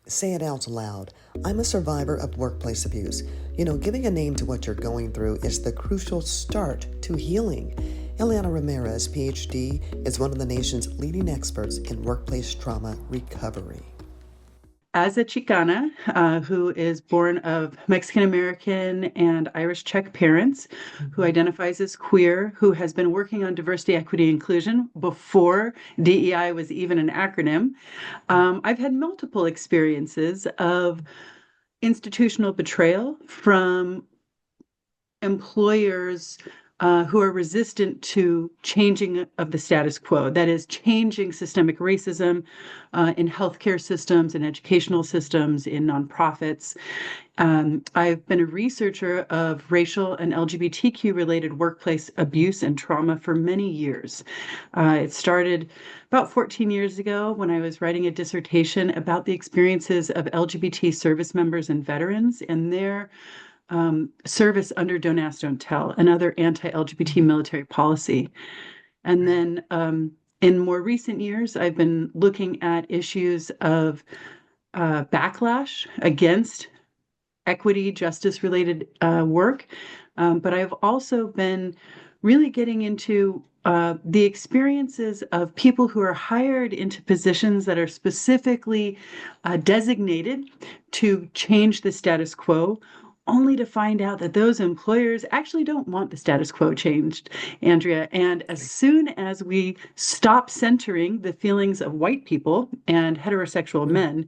Say it out loud. I'm a survivor of workplace abuse. Giving a name to what you're going through is the crucial start to healing. Heliana Ramirez Ph.D. is one of the nation's leading experts in workplace trauma recovery. As a Chicana who is born of Mexican American and Irish Czech parents, who identifies as queer, who has been working on diversity, equity, inclusion before DEI was even an acronym, I've had multiple experiences of institutional betrayal from employers who are resistant to changing of the status quo. That is, changing systemic racism in healthcare systems, in educational systems, in nonprofits. I've been a researcher of racial and LGBTQ related workplace abuse and trauma for many years. It started about 14 years ago when I was writing a dissertation about the experiences of LGBT service members and veterans and their service under Don't Ask, Don't Tell, another anti-LGBT military policy. And then in more recent years, I've been looking at issues of backlash against equity, justice-related work. But I've also been really getting into the experiences of people who are hired into positions that are specifically designated to change the status quo, only to find out that those employers actually don't want the status quo changed, Andrea. And as soon as we stop centering the feelings of white people and heterosexual men,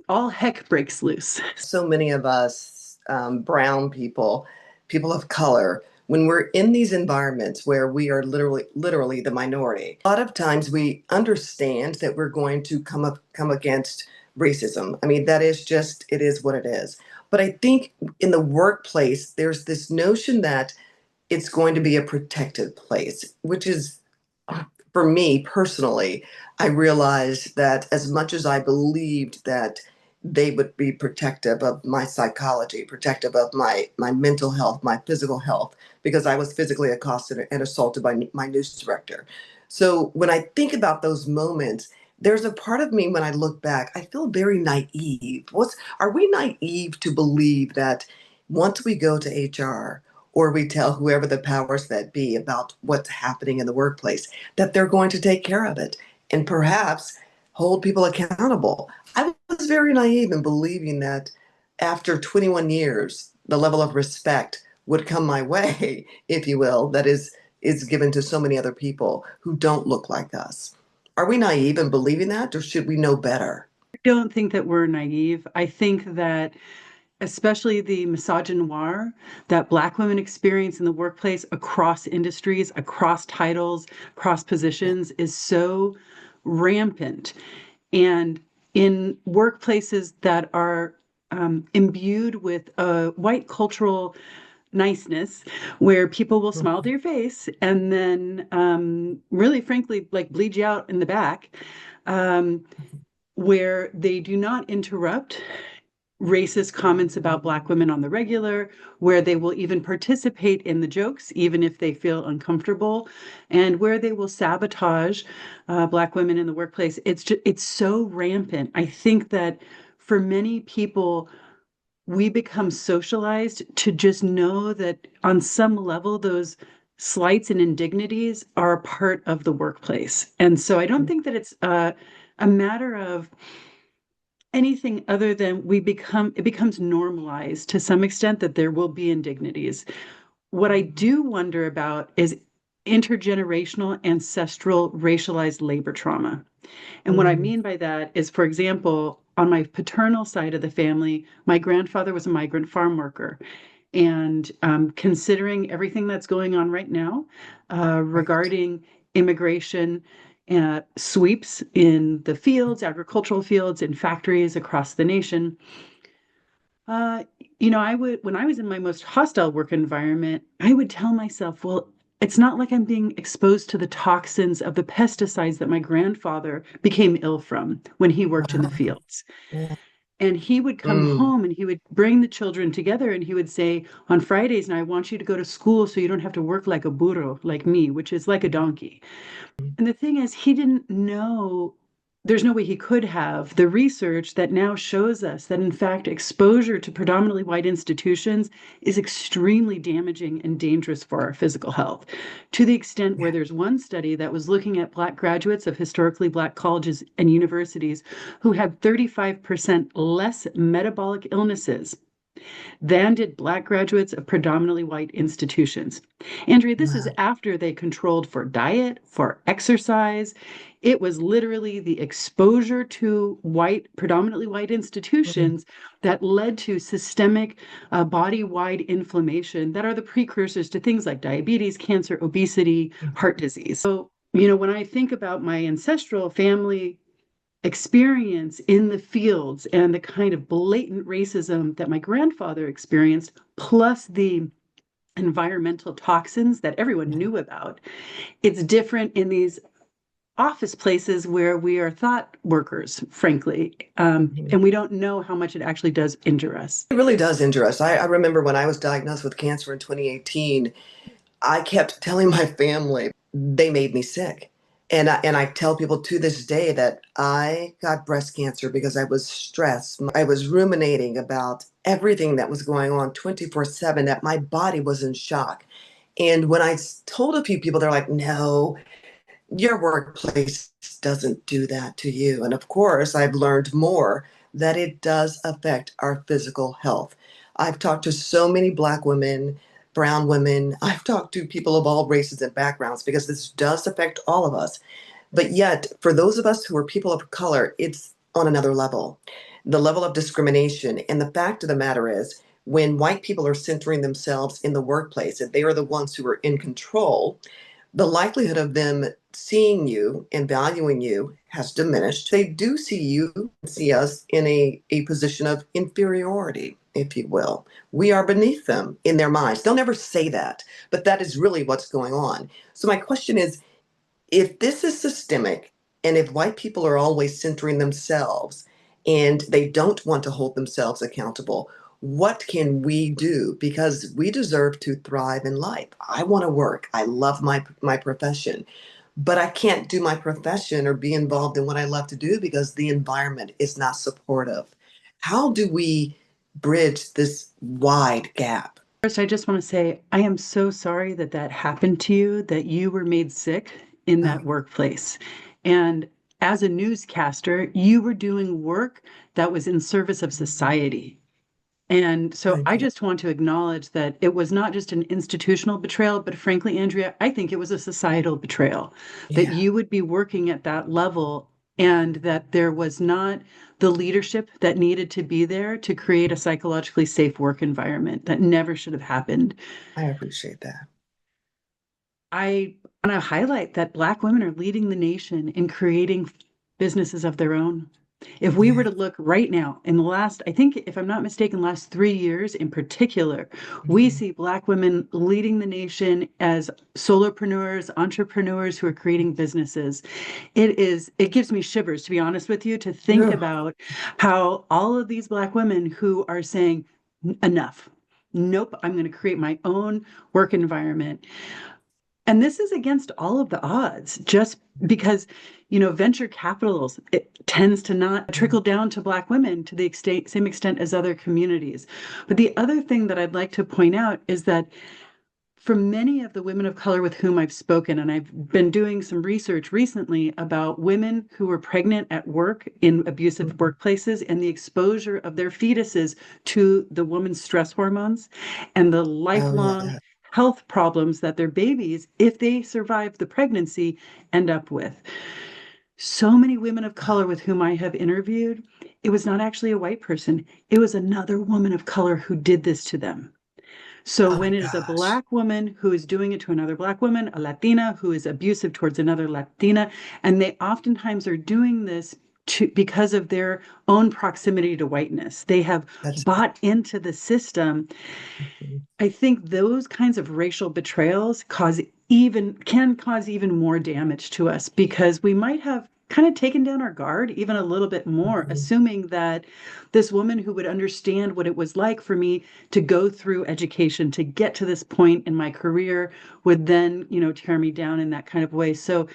all heck breaks loose. So many of us, brown people, people of color, when we're in these environments where we are literally the minority, a lot of times we understand that we're going to come against racism. I mean, that is just, it is what it is. But I think in the workplace, there's this notion that it's going to be a protected place, which is, for me personally, I realized that as much as I believed that they would be protective of my psychology, protective of my mental health, my physical health, because I was physically accosted and assaulted by my news director. So when I think about those moments, there's a part of me when I look back, I feel very naive. Are we naive to believe that once we go to HR or we tell whoever the powers that be about what's happening in the workplace, that they're going to take care of it and perhaps hold people accountable? I was very naive in believing that after 21 years, the level of respect would come my way, if you will, that is given to so many other people who don't look like us. Are we naive in believing that, or should we know better? I don't think that we're naive. I think that especially the misogynoir that Black women experience in the workplace across industries, across titles, across positions is so rampant. And in workplaces that are imbued with a white cultural niceness, where people will smile to your face and then really frankly like bleed you out in the back, um, where they do not interrupt racist comments about Black women on the regular, where they will even participate in the jokes, even if they feel uncomfortable, and where they will sabotage Black women in the workplace. It's so rampant. I think that for many people, we become socialized to just know that on some level, those slights and indignities are a part of the workplace. And so I don't think that it's a matter of anything other than it becomes normalized to some extent that there will be indignities. What I do wonder about is intergenerational, ancestral, racialized labor trauma. And what I Mm. mean by that is, for example, on my paternal side of the family, my grandfather was a migrant farm worker. And considering everything that's going on right now Right. regarding immigration, sweeps in the fields, agricultural fields, in factories across the nation, uh, when I was in my most hostile work environment, I would tell myself, well, it's not like I'm being exposed to the toxins of the pesticides that my grandfather became ill from when he worked in the Wow. fields. Yeah. And he would come Mm. home and he would bring the children together and he would say, on Fridays, now I want you to go to school so you don't have to work like a burro, like me, which is like a donkey. And the thing is, he didn't know there's no way he could have the research that now shows us that, in fact, exposure to predominantly white institutions is extremely damaging and dangerous for our physical health, to the extent where Yeah. there's one study that was looking at Black graduates of historically Black colleges and universities who had 35% less metabolic illnesses than did Black graduates of predominantly white institutions. Andrea, this is Wow. after they controlled for diet, for exercise. It was literally the exposure to predominantly white Mhm. institutions that led to systemic body-wide inflammation that are the precursors to things like diabetes, cancer, obesity, Mhm. heart disease. So, when I think about my ancestral family experience in the fields and the kind of blatant racism that my grandfather experienced, plus the environmental toxins that everyone Yeah. knew about, it's different in these office places where we are thought workers, frankly, Mhm. and we don't know how much it actually does injure us. It really does injure us. I remember when I was diagnosed with cancer in 2018, I kept telling my family they made me sick. And I tell people to this day that I got breast cancer because I was stressed. I was ruminating about everything that was going on 24/7, that my body was in shock. And when told a few people, they're like, no, your workplace doesn't do that to you. And of course, I've learned more that it does affect our physical health. I've talked to so many Black women, brown women. I've talked to people of all races and backgrounds because this does affect all of us. But yet, for those of us who are people of color, it's on another level. The level of discrimination. And the fact of the matter is, when white people are centering themselves in the workplace and they are the ones who are in control, the likelihood of them seeing you and valuing you has diminished. They do see us in a position of inferiority, if you will. We are beneath them in their minds. They'll never say that, but that is really what's going on. So, my question is, if this is systemic and if white people are always centering themselves and they don't want to hold themselves accountable, what can we do? Because we deserve to thrive in life. I want to work. I love my profession, but I can't do my profession or be involved in what I love to do because the environment is not supportive. How do we bridge this wide gap? First, I just want to say I am so sorry that that happened to you, that you were made sick in Oh, that workplace. And as a newscaster, you were doing work that was in service of society. And so thank I you. just want to acknowledge that it was not just an institutional betrayal, but frankly, Andrea, I think it was a societal betrayal that Yeah, you would be working at that level and that there was not the leadership that needed to be there to create a psychologically safe work environment. That never should have happened. I appreciate that. I want to highlight that Black women are leading the nation in creating businesses of their own. If we were Yeah. to look right now, in the last, I think, if I'm not mistaken, last 3 years in particular, we Mhm. see Black women leading the nation as solopreneurs, entrepreneurs who are creating businesses. It gives me shivers, to be honest with you, to think Ugh. about how all of these Black women who are saying, enough. Nope, I'm going to create my own work environment. And this is against all of the odds, just because, venture capitals, it tends to not trickle down to Black women to the same extent as other communities. But the other thing that I'd like to point out is that for many of the women of color with whom I've spoken, and I've been doing some research recently about women who were pregnant at work in abusive Mhm. workplaces and the exposure of their fetuses to the woman's stress hormones and the Oh, yeah, lifelong that. health problems that their babies, if they survive the pregnancy, end up with. So many women of color Wow. with whom I have interviewed, it was not actually a white person, it was another woman of color who did this to them. So Oh my when it is a gosh. Black woman who is doing it to another Black woman, a Latina who is abusive towards another Latina, and they oftentimes are doing this because of their own proximity to whiteness. They have That's it. bought into the system. Mhm. I think those kinds of racial betrayals can cause even more damage to us because we might have kind of taken down our guard even a little bit more, Mhm. assuming that this woman who would understand what it was like for me to go through education to get to this point in my career would then, tear me down in that kind of way. So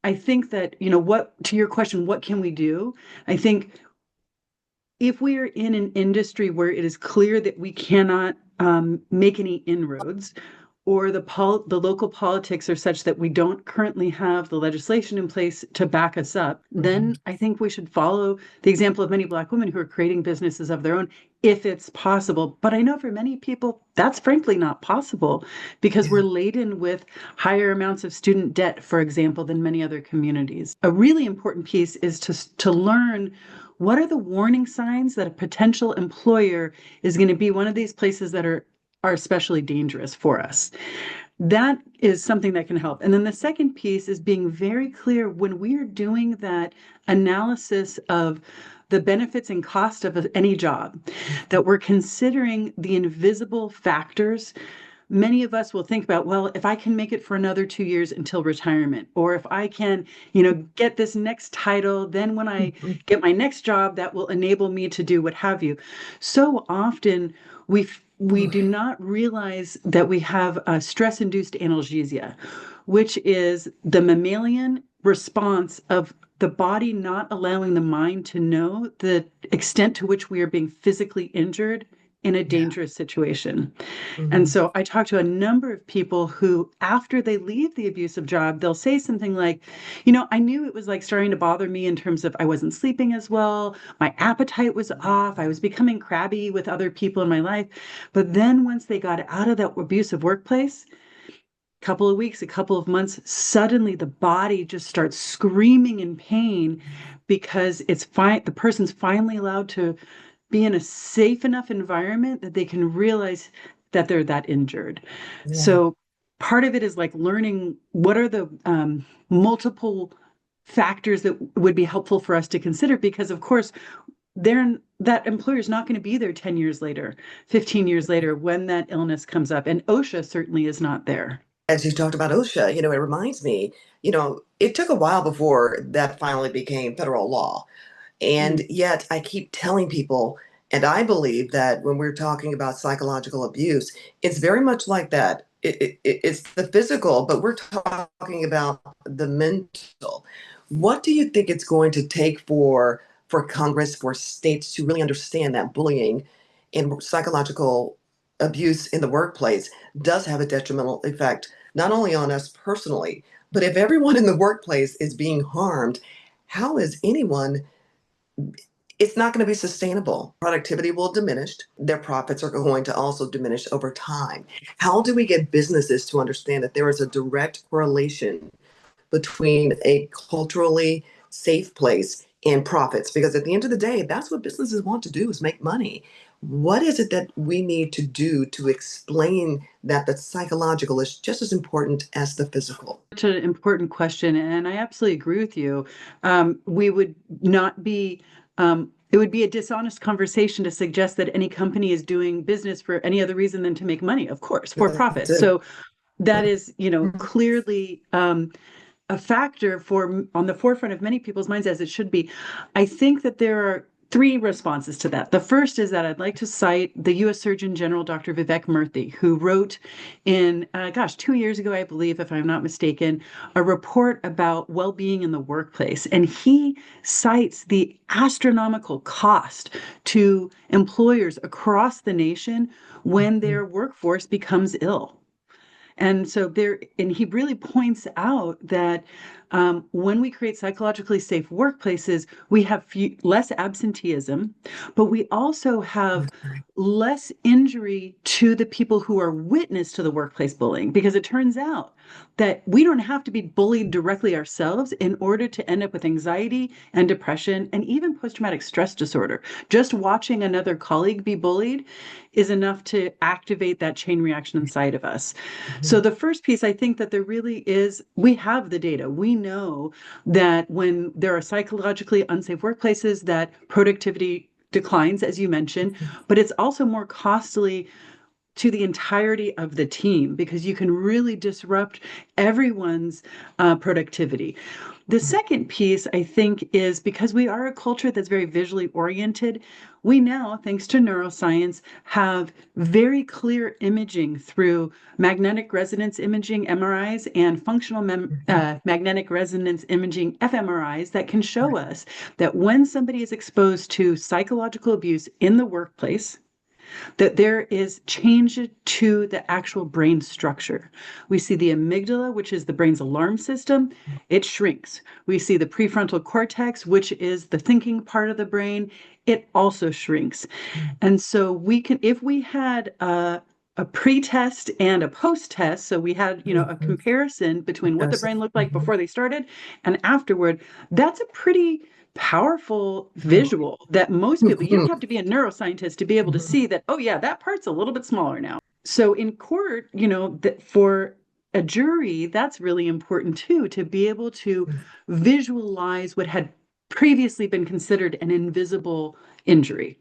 I think that, what, to your question, what can we do? I think if we are in an industry where it is clear that we cannot make any inroads, or the local politics are such that we don't currently have the legislation in place to back us up, Mhm. then I think we should follow the example of many Black women who are creating businesses of their own if it's possible. But I know for many people, that's frankly not possible because we're Yeah. laden with higher amounts of student debt, for example, than many other communities. A really important piece is to learn what are the warning signs that a potential employer is going to be one of these places that are especially dangerous for us. That is something that can help. And then the second piece is being very clear when we are doing that analysis of the benefits and cost of any job, that we're considering the invisible factors. Many of us will think about, well, if I can make it for another 2 years until retirement, or if I can, get this next title, then when I Mhm. get my next job, that will enable me to do what have you. So often we do not realize that we have a stress-induced analgesia, which is the mammalian response of the body not allowing the mind to know the extent to which we are being physically injured in a Yeah. dangerous situation. And Mhm. so I talk to a number of people who, after they leave the abusive job, they'll say something like, I knew it was like starting to bother me in terms of I wasn't sleeping as well. My appetite was off. I was becoming crabby with other people in my life. But then once they got out of that abusive workplace, a couple of weeks, a couple of months, suddenly the body just starts screaming in pain because it's fine. The person's finally allowed to be in a safe enough environment that they can realize that they're that injured. Yeah. So part of it is like learning what are the multiple factors that would be helpful for us to consider, because of course that employer is not going to be there 10 years later, 15 years later when that illness comes up, and OSHA certainly is not there. As you talked about OSHA, it reminds me, it took a while before that finally became federal law. And Mm. yet I keep telling people, and I believe that when we're talking about psychological abuse, it's very much like that. It's the physical, but we're talking about the mental. What do you think it's going to take for Congress, for states to really understand that bullying and psychological abuse in the workplace does have a detrimental effect, not only on us personally, but if everyone in the workplace is being harmed, how is anyone it's not going to be sustainable. Productivity will diminish. Their profits are going to also diminish over time. How do we get businesses to understand that there is a direct correlation between a culturally safe place and profits? Because at the end of the day, that's what businesses want to do is make money. What is it that we need to do to explain that the psychological is just as important as the physical? Such an important question, and I absolutely agree with you. We would not be, it would be a dishonest conversation to suggest that any company is doing business for any other reason than to make money, of course, for That's profit. it. So that is, clearly a factor on the forefront of many people's minds, as it should be. I think that there are three responses to that. The first is that I'd like to cite the U.S. Surgeon General, Dr. Vivek Murthy, who wrote in, 2 years ago, I believe, if I'm not mistaken, a report about well-being in the workplace. And he cites the astronomical cost to employers across the nation when their workforce becomes ill. And he really points out that when we create psychologically safe workplaces, we have less absenteeism, but we also have less injury to the people who are witness to the workplace bullying, because it turns out that we don't have to be bullied directly ourselves in order to end up with anxiety and depression and even post-traumatic stress disorder. Just watching another colleague be bullied is enough to activate that chain reaction inside of us. So Mhm. the first piece, I think that there really is, we have the data. We know that when there are psychologically unsafe workplaces, that productivity declines, as you mentioned, but it's also more costly to the entirety of the team because you can really disrupt everyone's productivity. The second piece, I think, is because we are a culture that's very visually oriented, we now, thanks to neuroscience, have very clear imaging through magnetic resonance imaging, MRIs, and functional magnetic resonance imaging, fMRIs, that can show us that when somebody is exposed to psychological abuse in the workplace, that there is change to the actual brain structure. We see the amygdala, which is the brain's alarm system, it shrinks. We see the prefrontal cortex, which is the thinking part of the brain, it also shrinks. And so we can, if we had a pre-test and a post-test, so we had, a comparison between what the brain looked like before they started and afterward, that's a pretty powerful visual that most people, you don't have to be a neuroscientist to be able to see that, oh yeah, that part's a little bit smaller now. So in court, that for a jury, that's really important too, to be able to visualize what had previously been considered an invisible injury.